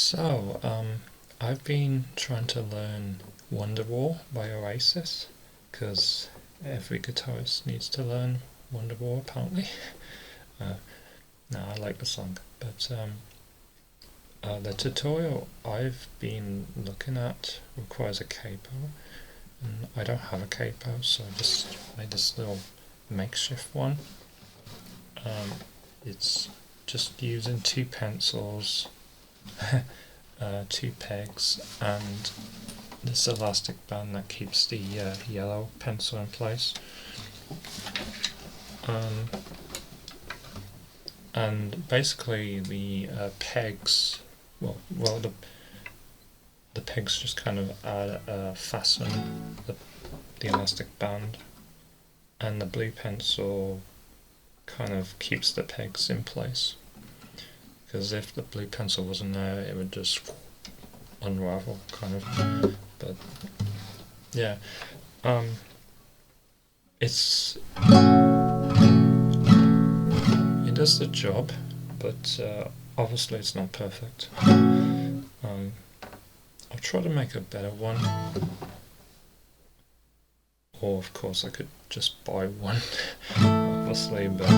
So, I've been trying to learn Wonderwall by Oasis, because every guitarist needs to learn Wonderwall apparently. No, I like the song, but the tutorial I've been looking at requires a capo, and I don't have a capo, so I just made this little makeshift one. It's just using two pencils, two pegs, and this elastic band that keeps the yellow pencil in place. And basically the pegs, the pegs just kind of fasten the elastic band, and the blue pencil kind of keeps the pegs in place, because if the blue pencil wasn't there it would just unravel kind of. But yeah, it does the job, but obviously it's not perfect. I'll try to make a better one, or of course I could just buy one obviously, but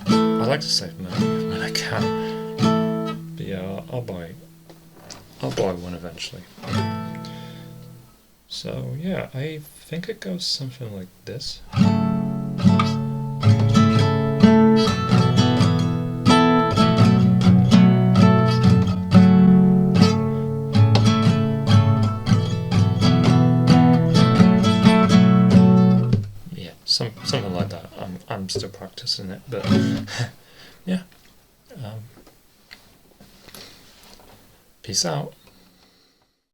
I like to save money when I can. But yeah, I'll buy one eventually. So yeah, I think it goes something like this. Yeah, something like that. I'm still practicing it, but yeah. Peace out.